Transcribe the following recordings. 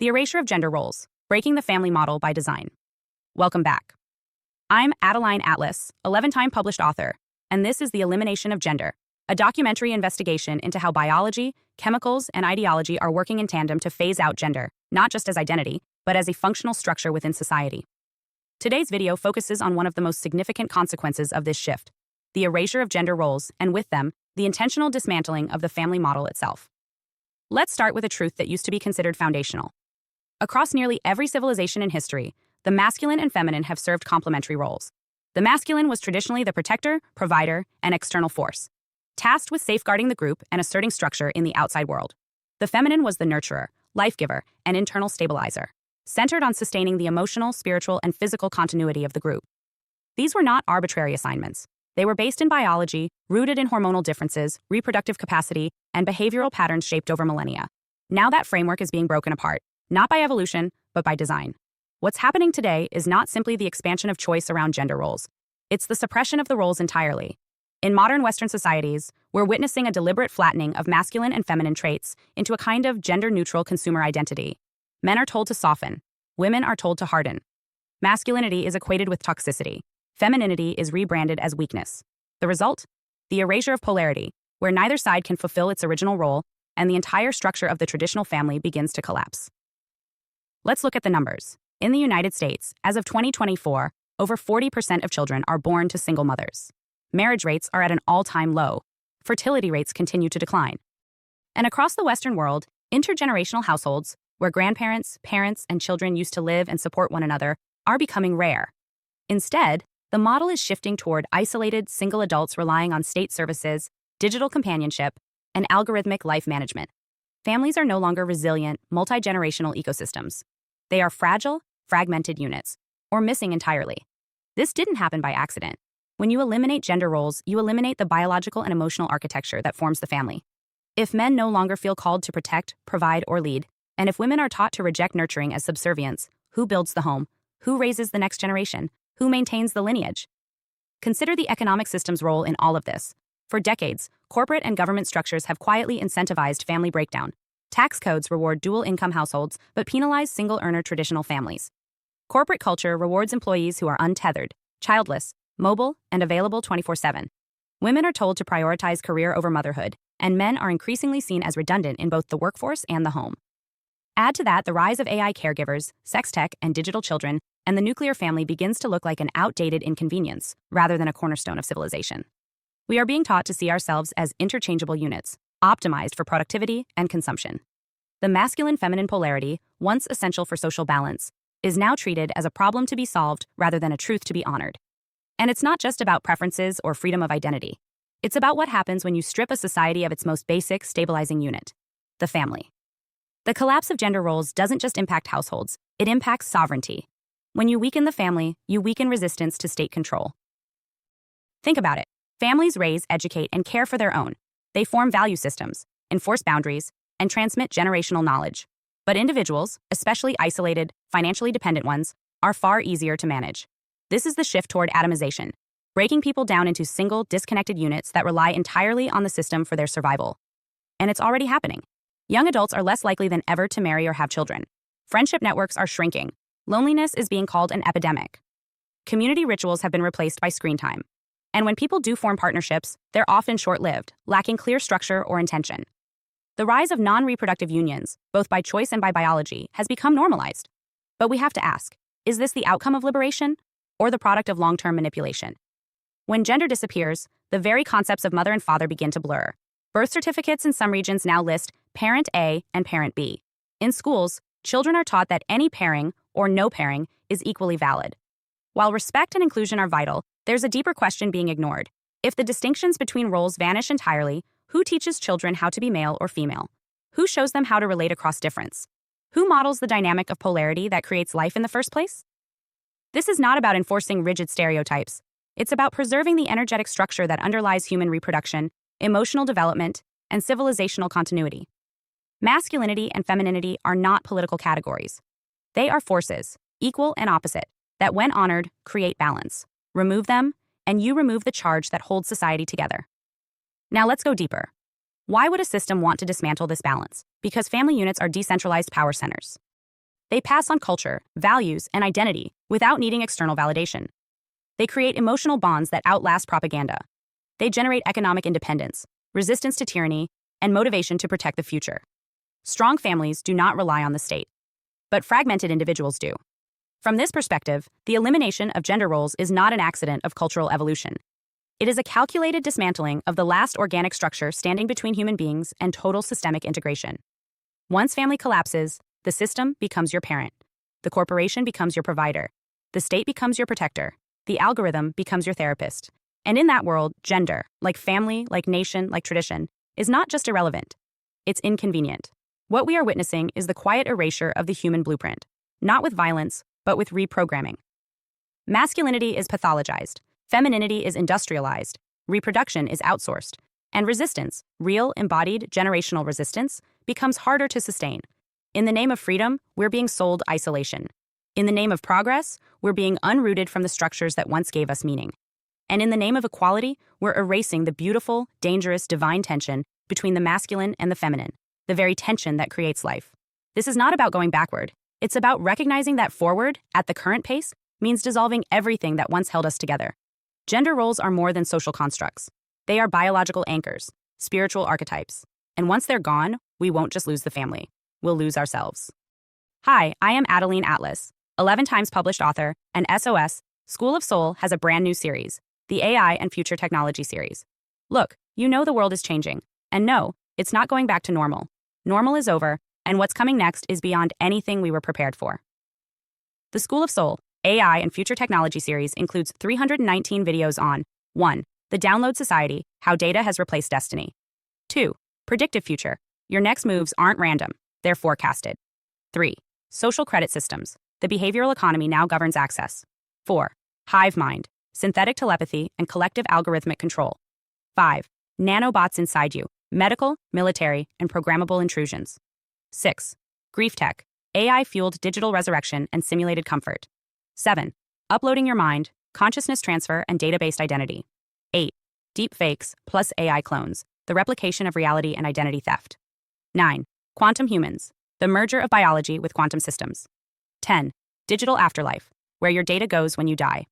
The Erasure of Gender Roles, Breaking the Family Model by Design. Welcome back. I'm Adeline, 11-time published author, and this is The Elimination of Gender, a documentary investigation into how biology, chemicals, and ideology are working in tandem to phase out gender, not just as identity, but as a functional structure within society. Today's video focuses on one of the most significant consequences of this shift, the erasure of gender roles, and with them, the intentional dismantling of the family model itself. Let's start with a truth that used to be considered foundational. Across nearly every civilization in history, the masculine and feminine have served complementary roles. The masculine was traditionally the protector, provider, and external force, tasked with safeguarding the group and asserting structure in the outside world. The feminine was the nurturer, life-giver, and internal stabilizer, centered on sustaining the emotional, spiritual, and physical continuity of the group. These were not arbitrary assignments. They were based in biology, rooted in hormonal differences, reproductive capacity, and behavioral patterns shaped over millennia. Now that framework is being broken apart, not by evolution, but by design. What's happening today is not simply the expansion of choice around gender roles. It's the suppression of the roles entirely. In modern Western societies, we're witnessing a deliberate flattening of masculine and feminine traits into a kind of gender-neutral consumer identity. Men are told to soften. Women are told to harden. Masculinity is equated with toxicity. Femininity is rebranded as weakness. The result? The erasure of polarity, where neither side can fulfill its original role, and the entire structure of the traditional family begins to collapse. Let's look at the numbers. In the United States, as of 2024, over 40% of children are born to single mothers. Marriage rates are at an all-time low. Fertility rates continue to decline. And across the Western world, intergenerational households, where grandparents, parents, and children used to live and support one another, are becoming rare. Instead, the model is shifting toward isolated, single adults relying on state services, digital companionship, and algorithmic life management. Families are no longer resilient, multi-generational ecosystems. They are fragile, fragmented units, or missing entirely. This didn't happen by accident. When you eliminate gender roles, you eliminate the biological and emotional architecture that forms the family. If men no longer feel called to protect, provide, or lead, and if women are taught to reject nurturing as subservience, who builds the home? Who raises the next generation? Who maintains the lineage? Consider the economic system's role in all of this. For decades, corporate and government structures have quietly incentivized family breakdown. Tax codes reward dual-income households but penalize single-earner traditional families. Corporate culture rewards employees who are untethered, childless, mobile, and available 24/7. Women are told to prioritize career over motherhood, and men are increasingly seen as redundant in both the workforce and the home. Add to that the rise of AI caregivers, sex tech, and digital children, and the nuclear family begins to look like an outdated inconvenience rather than a cornerstone of civilization. We are being taught to see ourselves as interchangeable units, optimized for productivity and consumption. The masculine-feminine polarity, once essential for social balance, is now treated as a problem to be solved rather than a truth to be honored. And it's not just about preferences or freedom of identity. It's about what happens when you strip a society of its most basic, stabilizing unit, the family. The collapse of gender roles doesn't just impact households, it impacts sovereignty. When you weaken the family, you weaken resistance to state control. Think about it. Families raise, educate, and care for their own. They form value systems, enforce boundaries, and transmit generational knowledge. But individuals, especially isolated, financially dependent ones, are far easier to manage. This is the shift toward atomization, breaking people down into single, disconnected units that rely entirely on the system for their survival. And it's already happening. Young adults are less likely than ever to marry or have children. Friendship networks are shrinking. Loneliness is being called an epidemic. Community rituals have been replaced by screen time. And when people do form partnerships, they're often short-lived, lacking clear structure or intention. The rise of non-reproductive unions, both by choice and by biology, has become normalized. But we have to ask, is this the outcome of liberation or the product of long-term manipulation? When gender disappears, the very concepts of mother and father begin to blur. Birth certificates in some regions now list parent A and parent B. In schools, children are taught that any pairing or no pairing is equally valid. While respect and inclusion are vital, there's a deeper question being ignored. If the distinctions between roles vanish entirely, who teaches children how to be male or female? Who shows them how to relate across difference? Who models the dynamic of polarity that creates life in the first place? This is not about enforcing rigid stereotypes. It's about preserving the energetic structure that underlies human reproduction, emotional development, and civilizational continuity. Masculinity and femininity are not political categories. They are forces, equal and opposite, that when honored, create balance. Remove them, and you remove the charge that holds society together. Now let's go deeper. Why would a system want to dismantle this balance? Because family units are decentralized power centers. They pass on culture, values, and identity without needing external validation. They create emotional bonds that outlast propaganda. They generate economic independence, resistance to tyranny, and motivation to protect the future. Strong families do not rely on the state, but fragmented individuals do. From this perspective, the elimination of gender roles is not an accident of cultural evolution. It is a calculated dismantling of the last organic structure standing between human beings and total systemic integration. Once family collapses, the system becomes your parent. The corporation becomes your provider. The state becomes your protector. The algorithm becomes your therapist. And in that world, gender, like family, like nation, like tradition, is not just irrelevant. It's inconvenient. What we are witnessing is the quiet erasure of the human blueprint, not with violence, but with reprogramming. Masculinity is pathologized. Femininity is industrialized, reproduction is outsourced, and resistance, real, embodied, generational resistance, becomes harder to sustain. In the name of freedom, we're being sold isolation. In the name of progress, we're being unrooted from the structures that once gave us meaning. And in the name of equality, we're erasing the beautiful, dangerous, divine tension between the masculine and the feminine, the very tension that creates life. This is not about going backward. It's about recognizing that forward, at the current pace, means dissolving everything that once held us together. Gender roles are more than social constructs. They are biological anchors, spiritual archetypes. And once they're gone, we won't just lose the family. We'll lose ourselves. Hi, I am Adeline Atlas, 11 times published author, and SOS, School of Soul has a brand new series, the AI and Future Technology series. Look, you know the world is changing. And no, it's not going back to normal. Normal is over, and what's coming next is beyond anything we were prepared for. The School of Soul, AI and Future Technology series includes 319 videos on 1. The Download Society, How Data Has Replaced Destiny. 2. Predictive Future. Your next moves aren't random, they're forecasted. 3. Social Credit Systems. The behavioral economy now governs access. 4. Hive Mind. Synthetic telepathy and collective algorithmic control. 5. Nanobots inside you. Medical, military, and programmable intrusions. 6. Grief Tech. AI-fueled digital resurrection and simulated comfort. 7. Uploading your mind, consciousness transfer, and data-based identity. 8. Deep fakes plus AI clones, the replication of reality and identity theft. 9. Quantum humans, the merger of biology with quantum systems. 10. Digital afterlife, where your data goes when you die.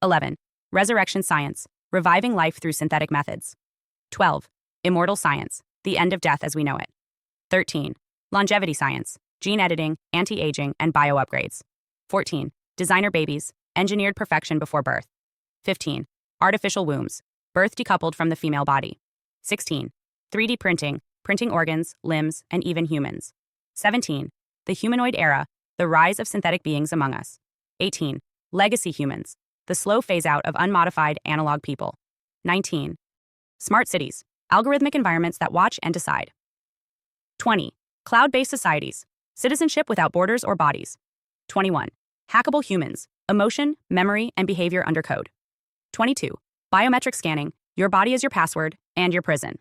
11. Resurrection science, reviving life through synthetic methods. 12. Immortal science, the end of death as we know it. 13. Longevity science, gene editing, anti-aging, and bio-upgrades. 14. Designer babies, engineered perfection before birth. 15. Artificial wombs, birth decoupled from the female body. 16. 3D printing, printing organs, limbs, and even humans. 17. The humanoid era, the rise of synthetic beings among us. 18. Legacy humans, the slow phase-out of unmodified analog people. 19. Smart cities, algorithmic environments that watch and decide. 20. Cloud-based societies, citizenship without borders or bodies. 21. Hackable humans, emotion, memory, and behavior under code. 22. Biometric scanning, your body is your password and your prison.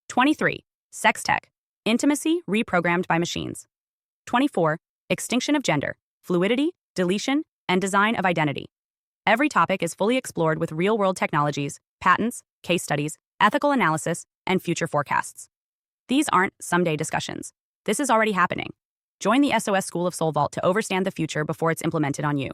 23. Sex tech, intimacy reprogrammed by machines. 24. Extinction of gender, fluidity, deletion, and design of identity. Every topic is fully explored with real-world technologies, patents, case studies, ethical analysis, and future forecasts. These aren't someday discussions. This is already happening. Join the SOS School of Soul Vault to overstand the future before it's implemented on you.